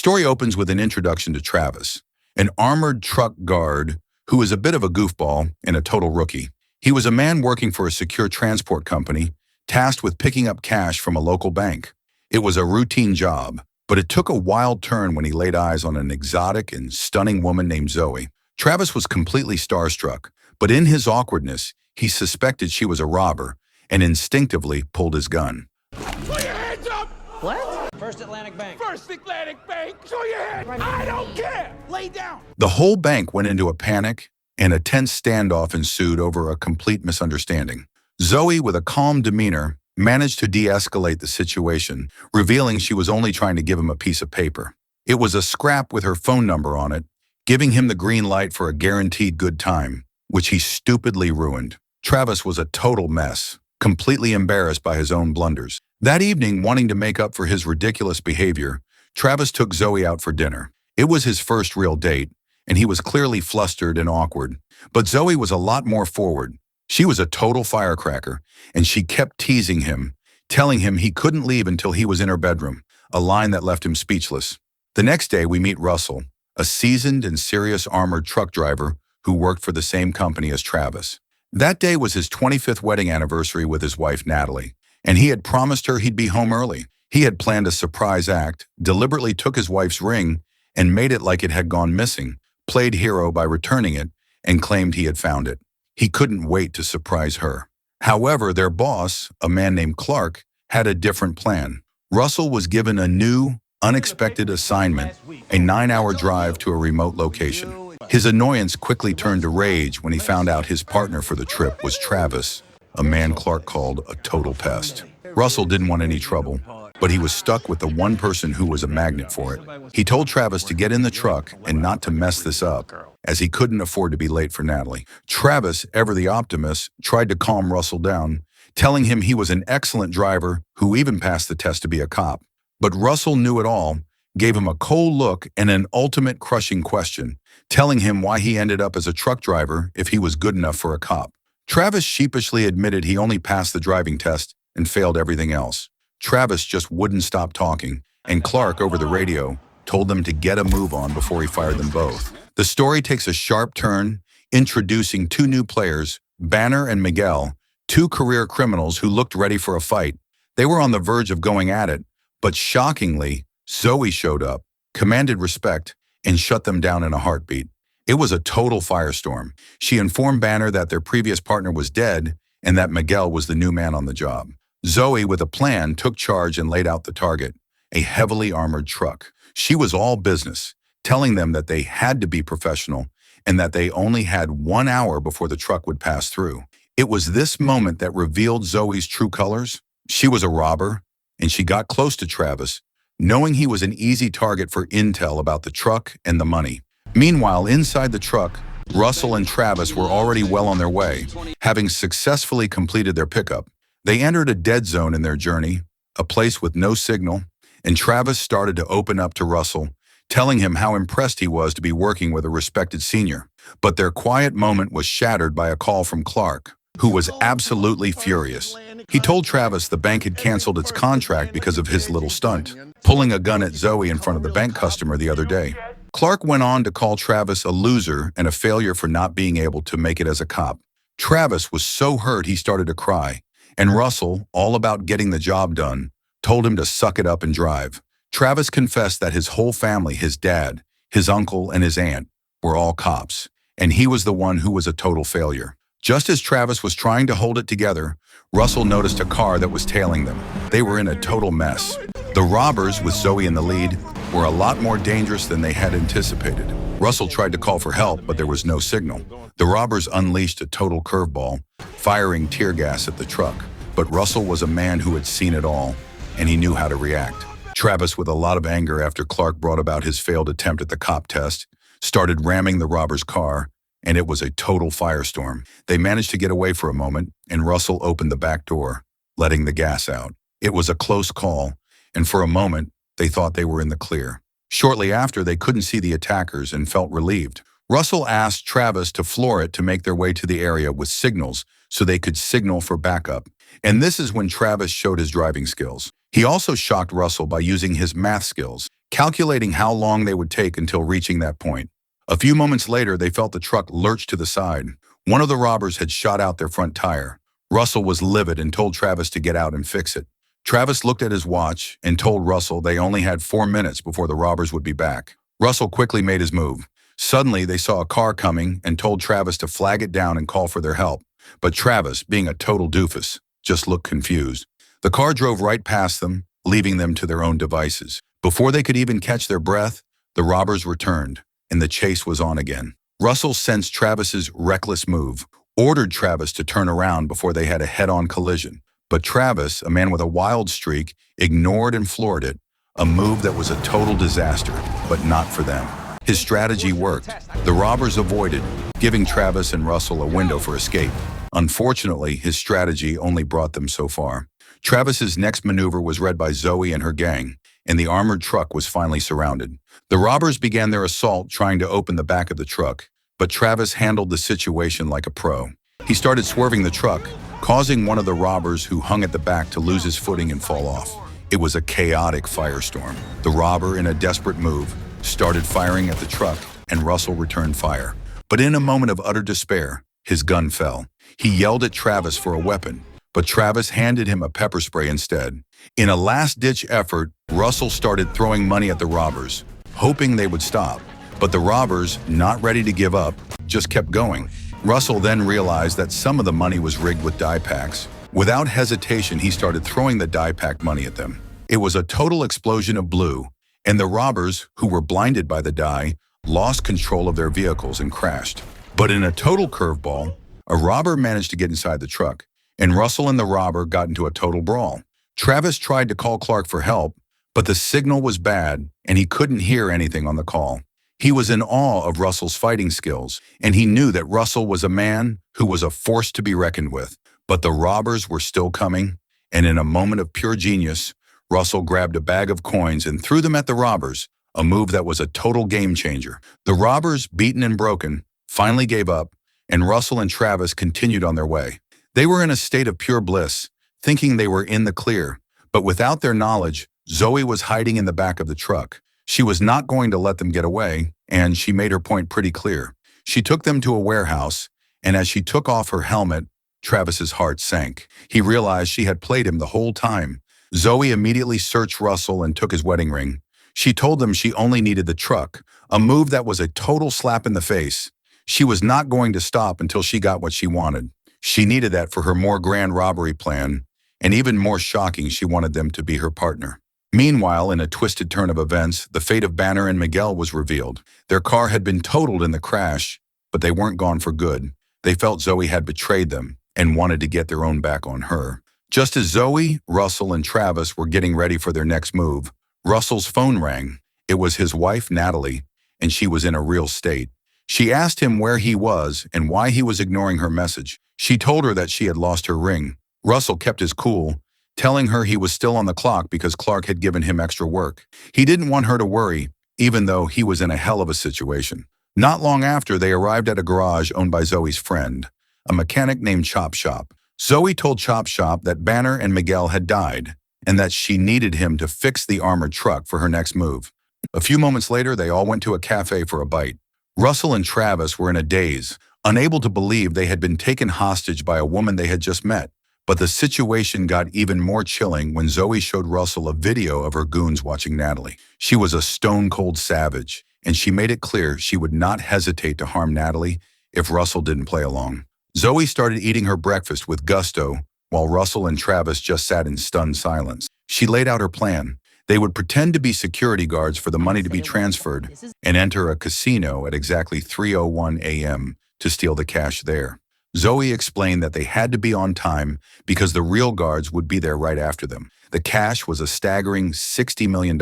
story opens with an introduction to Travis, an armored truck guard who is a bit of a goofball and a total rookie. He was a man working for a secure transport company, tasked with picking up cash from a local bank. It was a routine job, but it took a wild turn when he laid eyes on an exotic and stunning woman named Zoe. Travis was completely starstruck, but in his awkwardness, he suspected she was a robber and instinctively pulled his gun. Put your hands up! What? First Atlantic Bank. First Atlantic Bank! Show your hand! I don't care! Lay down! The whole bank went into a panic, and a tense standoff ensued over a complete misunderstanding. Zoe, with a calm demeanor, managed to de-escalate the situation, revealing she was only trying to give him a piece of paper. It was a scrap with her phone number on it, giving him the green light for a guaranteed good time, which he stupidly ruined. Travis was a total mess, completely embarrassed by his own blunders. That evening, wanting to make up for his ridiculous behavior, Travis took Zoe out for dinner. It was his first real date, and he was clearly flustered and awkward. But Zoe was a lot more forward. She was a total firecracker, and she kept teasing him, telling him he couldn't leave until he was in her bedroom, a line that left him speechless. The next day, we meet Russell, a seasoned and serious armored truck driver who worked for the same company as Travis. That day was his 25th wedding anniversary with his wife, Natalie, and he had promised her he'd be home early. He had planned a surprise act, deliberately took his wife's ring and made it like it had gone missing, played hero by returning it, and claimed he had found it. He couldn't wait to surprise her. However, their boss, a man named Clark, had a different plan. Russell was given a new, unexpected assignment, a 9-hour drive to a remote location. His annoyance quickly turned to rage when he found out his partner for the trip was Travis, a man Clark called a total pest. Russell didn't want any trouble, but he was stuck with the one person who was a magnet for it. He told Travis to get in the truck and not to mess this up, as he couldn't afford to be late for Natalie. Travis, ever the optimist, tried to calm Russell down, telling him he was an excellent driver who even passed the test to be a cop. But Russell knew it all, gave him a cold look and an ultimate crushing question, telling him why he ended up as a truck driver if he was good enough for a cop. Travis sheepishly admitted he only passed the driving test and failed everything else. Travis just wouldn't stop talking, and Clark, over the radio, told them to get a move on before he fired them both. The story takes a sharp turn, introducing two new players, Banner and Miguel, two career criminals who looked ready for a fight. They were on the verge of going at it, but shockingly, Zoe showed up, commanded respect, and shut them down in a heartbeat. It was a total firestorm. She informed Banner that their previous partner was dead and that Miguel was the new man on the job. Zoe, with a plan, took charge and laid out the target, a heavily armored truck. She was all business, telling them that they had to be professional and that they only had 1 hour before the truck would pass through. It was this moment that revealed Zoe's true colors. She was a robber, and she got close to Travis, knowing he was an easy target for intel about the truck and the money. Meanwhile, inside the truck, Russell and Travis were already well on their way, having successfully completed their pickup. They entered a dead zone in their journey, a place with no signal, and Travis started to open up to Russell, telling him how impressed he was to be working with a respected senior. But their quiet moment was shattered by a call from Clark, who was absolutely furious. He told Travis the bank had canceled its contract because of his little stunt, pulling a gun at Zoe in front of the bank customer the other day. Clark went on to call Travis a loser and a failure for not being able to make it as a cop. Travis was so hurt he started to cry, and Russell, all about getting the job done, told him to suck it up and drive. Travis confessed that his whole family, his dad, his uncle, and his aunt, were all cops, and he was the one who was a total failure. Just as Travis was trying to hold it together, Russell noticed a car that was tailing them. They were in a total mess. The robbers, with Zoe in the lead, were a lot more dangerous than they had anticipated. Russell tried to call for help, but there was no signal. The robbers unleashed a total curveball, firing tear gas at the truck. But Russell was a man who had seen it all, and he knew how to react. Travis, with a lot of anger after Clark brought about his failed attempt at the cop test, started ramming the robber's car, and it was a total firestorm. They managed to get away for a moment, and Russell opened the back door, letting the gas out. It was a close call, and for a moment, they thought they were in the clear. Shortly after, they couldn't see the attackers and felt relieved. Russell asked Travis to floor it to make their way to the area with signals so they could signal for backup. And this is when Travis showed his driving skills. He also shocked Russell by using his math skills, calculating how long they would take until reaching that point. A few moments later, they felt the truck lurch to the side. One of the robbers had shot out their front tire. Russell was livid and told Travis to get out and fix it. Travis looked at his watch and told Russell they only had 4 minutes before the robbers would be back. Russell quickly made his move. Suddenly, they saw a car coming and told Travis to flag it down and call for their help. But Travis, being a total doofus, just looked confused. The car drove right past them, leaving them to their own devices. Before they could even catch their breath, the robbers returned, and the chase was on again. Russell sensed Travis's reckless move, ordered Travis to turn around before they had a head-on collision. But Travis, a man with a wild streak, ignored and floored it, a move that was a total disaster, but not for them. His strategy worked. The robbers avoided, giving Travis and Russell a window for escape. Unfortunately, his strategy only brought them so far. Travis's next maneuver was read by Zoe and her gang, and the armored truck was finally surrounded. The robbers began their assault trying to open the back of the truck, but Travis handled the situation like a pro. He started swerving the truck, causing one of the robbers who hung at the back to lose his footing and fall off. It was a chaotic firestorm. The robber, in a desperate move, started firing at the truck, and Russell returned fire. But in a moment of utter despair, his gun fell. He yelled at Travis for a weapon, but Travis handed him a pepper spray instead. In a last-ditch effort, Russell started throwing money at the robbers, hoping they would stop. But the robbers, not ready to give up, just kept going. Russell then realized that some of the money was rigged with die packs. Without hesitation, he started throwing the die pack money at them. It was a total explosion of blue, and the robbers, who were blinded by the die, lost control of their vehicles and crashed. But in a total curveball, a robber managed to get inside the truck, and Russell and the robber got into a total brawl. Travis tried to call Clark for help, but the signal was bad, and he couldn't hear anything on the call. He was in awe of Russell's fighting skills, and he knew that Russell was a man who was a force to be reckoned with. But the robbers were still coming, and in a moment of pure genius, Russell grabbed a bag of coins and threw them at the robbers, a move that was a total game changer. The robbers, beaten and broken, finally gave up, and Russell and Travis continued on their way. They were in a state of pure bliss, thinking they were in the clear, but without their knowledge, Zoe was hiding in the back of the truck. She was not going to let them get away, and she made her point pretty clear. She took them to a warehouse, and as she took off her helmet, Travis's heart sank. He realized she had played him the whole time. Zoe immediately searched Russell and took his wedding ring. She told them she only needed the truck, a move that was a total slap in the face. She was not going to stop until she got what she wanted. She needed that for her more grand robbery plan, and even more shocking, she wanted them to be her partner. Meanwhile, in a twisted turn of events, the fate of Banner and Miguel was revealed. Their car had been totaled in the crash, but they weren't gone for good. They felt Zoe had betrayed them and wanted to get their own back on her. Just as Zoe, Russell, and Travis were getting ready for their next move, Russell's phone rang. It was his wife, Natalie, and she was in a real state. She asked him where he was and why he was ignoring her message. She told her that she had lost her ring. Russell kept his cool, telling her he was still on the clock because Clark had given him extra work. He didn't want her to worry, even though he was in a hell of a situation. Not long after, they arrived at a garage owned by Zoe's friend, a mechanic named Chop Shop. Zoe told Chop Shop that Banner and Miguel had died, and that she needed him to fix the armored truck for her next move. A few moments later, they all went to a cafe for a bite. Russell and Travis were in a daze, unable to believe they had been taken hostage by a woman they had just met. But the situation got even more chilling when Zoe showed Russell a video of her goons watching Natalie. She was a stone-cold savage, and she made it clear she would not hesitate to harm Natalie if Russell didn't play along. Zoe started eating her breakfast with gusto, while Russell and Travis just sat in stunned silence. She laid out her plan. They would pretend to be security guards for the money to be transferred and enter a casino at exactly 3:01 a.m. to steal the cash there. Zoe explained that they had to be on time because the real guards would be there right after them. The cash was a staggering $60 million,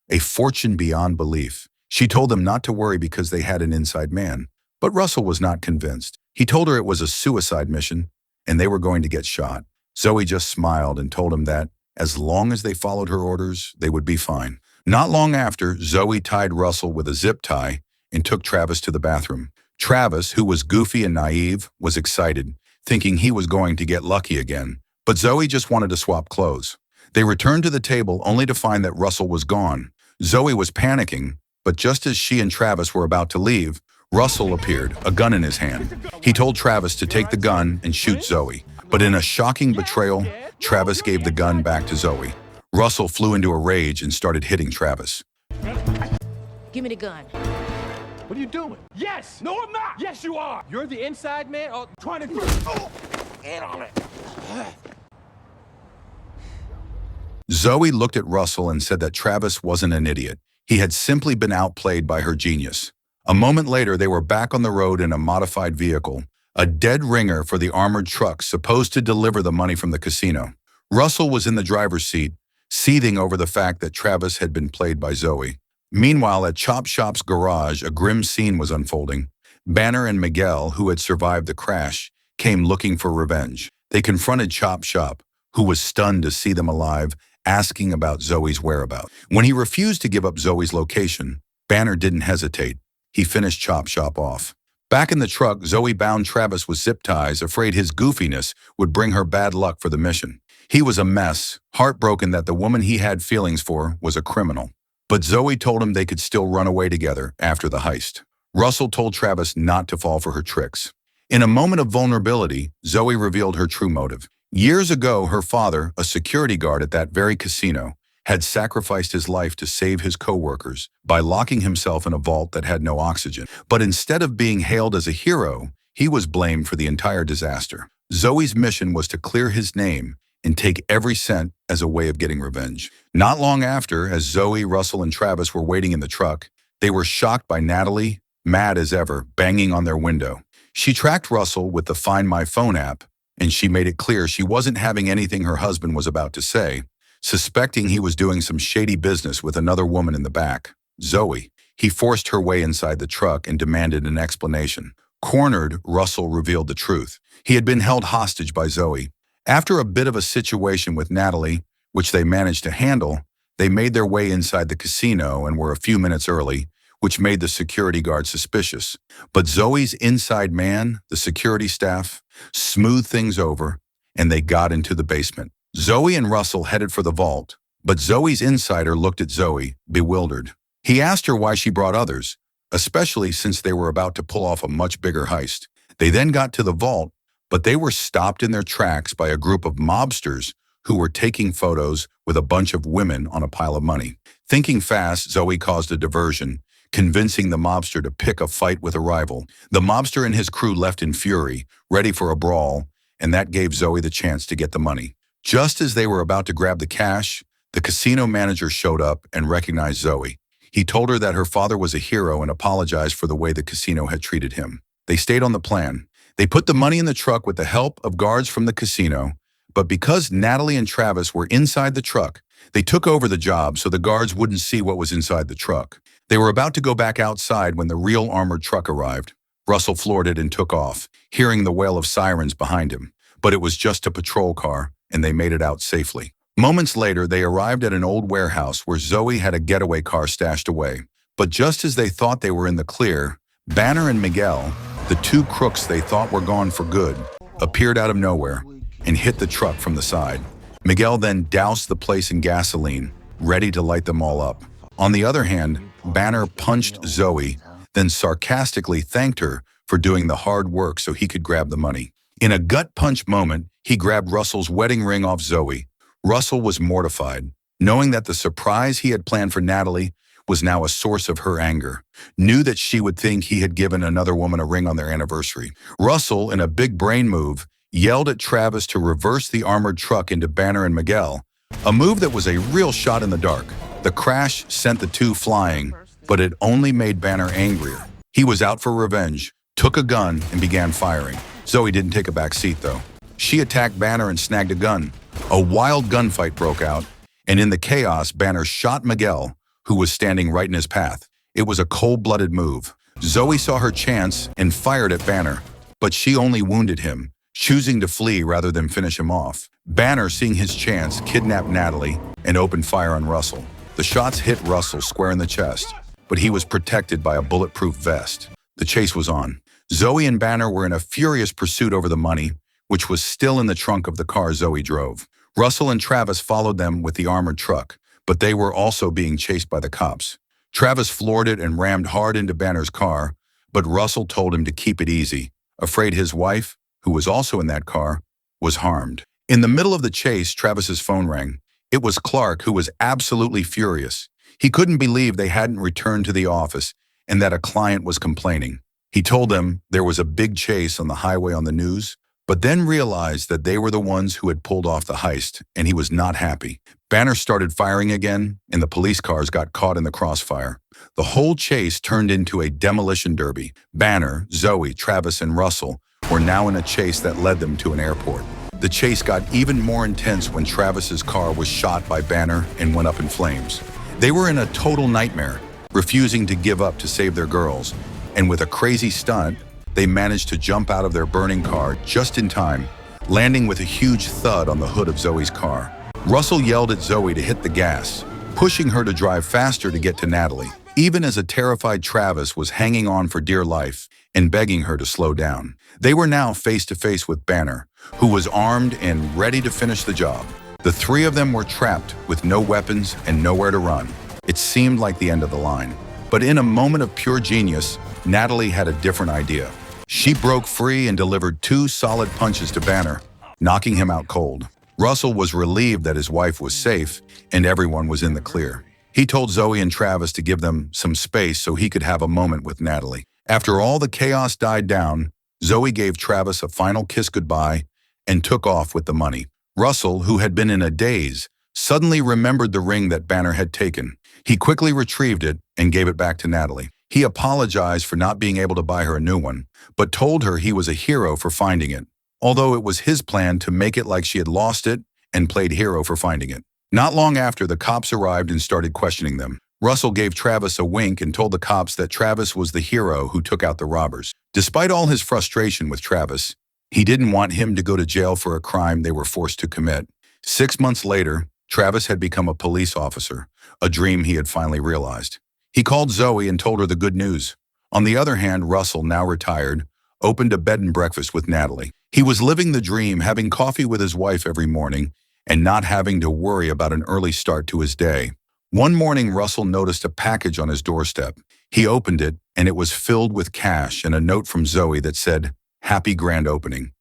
a fortune beyond belief. She told them not to worry because they had an inside man. But Russell was not convinced. He told her it was a suicide mission and they were going to get shot. Zoe just smiled and told him that, as long as they followed her orders, they would be fine. Not long after, Zoe tied Russell with a zip tie and took Travis to the bathroom. Travis, who was goofy and naive, was excited, thinking he was going to get lucky again. But Zoe just wanted to swap clothes. They returned to the table only to find that Russell was gone. Zoe was panicking, but just as she and Travis were about to leave, Russell appeared, a gun in his hand. He told Travis to take the gun and shoot Zoe. But in a shocking betrayal, Travis gave the gun back to Zoe. Russell flew into a rage and started hitting Travis. Give me the gun. What are you doing? Yes! No, I'm not! Yes, you are! You're the inside man? Oh, trying to in on it. Zoe looked at Russell and said that Travis wasn't an idiot. He had simply been outplayed by her genius. A moment later, they were back on the road in a modified vehicle, a dead ringer for the armored truck supposed to deliver the money from the casino. Russell was in the driver's seat, seething over the fact that Travis had been played by Zoe. Meanwhile, at Chop Shop's garage, a grim scene was unfolding. Banner and Miguel, who had survived the crash, came looking for revenge. They confronted Chop Shop, who was stunned to see them alive, asking about Zoe's whereabouts. When he refused to give up Zoe's location, Banner didn't hesitate. He finished Chop Shop off. Back in the truck, Zoe bound Travis with zip ties, afraid his goofiness would bring her bad luck for the mission. He was a mess, heartbroken that the woman he had feelings for was a criminal. But Zoe told him they could still run away together after the heist. Russell told Travis not to fall for her tricks. In a moment of vulnerability, Zoe revealed her true motive. Years ago, her father, a security guard at that very casino, had sacrificed his life to save his co-workers by locking himself in a vault that had no oxygen. But instead of being hailed as a hero, he was blamed for the entire disaster. Zoe's mission was to clear his name and take every cent as a way of getting revenge. Not long after, as Zoe, Russell, and Travis were waiting in the truck, they were shocked by Natalie, mad as ever, banging on their window. She tracked Russell with the Find My Phone app, and she made it clear she wasn't having anything her husband was about to say, suspecting he was doing some shady business with another woman in the back, Zoe. He forced her way inside the truck and demanded an explanation. Cornered, Russell revealed the truth. He had been held hostage by Zoe. After a bit of a situation with Natalie, which they managed to handle, they made their way inside the casino and were a few minutes early, which made the security guard suspicious. But Zoe's inside man, the security staff, smoothed things over, and they got into the basement. Zoe and Russell headed for the vault, but Zoe's insider looked at Zoe, bewildered. He asked her why she brought others, especially since they were about to pull off a much bigger heist. They then got to the vault, but they were stopped in their tracks by a group of mobsters who were taking photos with a bunch of women on a pile of money. Thinking fast, Zoe caused a diversion, convincing the mobster to pick a fight with a rival. The mobster and his crew left in fury, ready for a brawl, and that gave Zoe the chance to get the money. Just as they were about to grab the cash, the casino manager showed up and recognized Zoe. He told her that her father was a hero and apologized for the way the casino had treated him. They stayed on the plan. They put the money in the truck with the help of guards from the casino, but because Natalie and Travis were inside the truck, they took over the job so the guards wouldn't see what was inside the truck. They were about to go back outside when the real armored truck arrived. Russell floored it and took off, hearing the wail of sirens behind him. But it was just a patrol car, and they made it out safely. Moments later, they arrived at an old warehouse where Zoe had a getaway car stashed away. But just as they thought they were in the clear, Banner and Miguel, the two crooks they thought were gone for good, appeared out of nowhere and hit the truck from the side. Miguel then doused the place in gasoline, ready to light them all up. On the other hand, Banner punched Zoe, then sarcastically thanked her for doing the hard work so he could grab the money. In a gut punch moment, he grabbed Russell's wedding ring off Zoe. Russell was mortified, knowing that the surprise he had planned for Natalie was now a source of her anger, knew that she would think he had given another woman a ring on their anniversary. Russell, in a big brain move, yelled at Travis to reverse the armored truck into Banner and Miguel, a move that was a real shot in the dark. The crash sent the two flying, but it only made Banner angrier. He was out for revenge, took a gun, and began firing. Zoe didn't take a back seat, though. She attacked Banner and snagged a gun. A wild gunfight broke out, and in the chaos, Banner shot Miguel, who was standing right in his path. It was a cold-blooded move. Zoe saw her chance and fired at Banner, but she only wounded him, choosing to flee rather than finish him off. Banner, seeing his chance, kidnapped Natalie and opened fire on Russell. The shots hit Russell square in the chest, but he was protected by a bulletproof vest. The chase was on. Zoe and Banner were in a furious pursuit over the money, which was still in the trunk of the car Zoe drove. Russell and Travis followed them with the armored truck, but they were also being chased by the cops. Travis floored it and rammed hard into Banner's car, but Russell told him to keep it easy, afraid his wife, who was also in that car, was harmed. In the middle of the chase, Travis's phone rang. It was Clark, who was absolutely furious. He couldn't believe they hadn't returned to the office and that a client was complaining. He told them there was a big chase on the highway on the news, but then realized that they were the ones who had pulled off the heist, and he was not happy. Banner started firing again, and the police cars got caught in the crossfire. The whole chase turned into a demolition derby. Banner, Zoe, Travis, and Russell were now in a chase that led them to an airport. The chase got even more intense when Travis's car was shot by Banner and went up in flames. They were in a total nightmare, refusing to give up to save their girls, and with a crazy stunt, they managed to jump out of their burning car just in time, landing with a huge thud on the hood of Zoe's car. Russell yelled at Zoe to hit the gas, pushing her to drive faster to get to Natalie, even as a terrified Travis was hanging on for dear life and begging her to slow down. They were now face to face with Banner, who was armed and ready to finish the job. The three of them were trapped with no weapons and nowhere to run. It seemed like the end of the line. But in a moment of pure genius, Natalie had a different idea. She broke free and delivered 2 solid punches to Banner, knocking him out cold. Russell was relieved that his wife was safe and everyone was in the clear. He told Zoe and Travis to give them some space so he could have a moment with Natalie. After all the chaos died down, Zoe gave Travis a final kiss goodbye and took off with the money. Russell, who had been in a daze, suddenly remembered the ring that Banner had taken. He quickly retrieved it and gave it back to Natalie. He apologized for not being able to buy her a new one, but told her he was a hero for finding it, although it was his plan to make it like she had lost it and played hero for finding it. Not long after, the cops arrived and started questioning them. Russell gave Travis a wink and told the cops that Travis was the hero who took out the robbers. Despite all his frustration with Travis, he didn't want him to go to jail for a crime they were forced to commit. 6 months later, Travis had become a police officer, a dream he had finally realized. He called Zoe and told her the good news. On the other hand, Russell, now retired, opened a bed and breakfast with Natalie. He was living the dream, having coffee with his wife every morning and not having to worry about an early start to his day. One morning, Russell noticed a package on his doorstep. He opened it, and it was filled with cash and a note from Zoe that said, "Happy grand opening."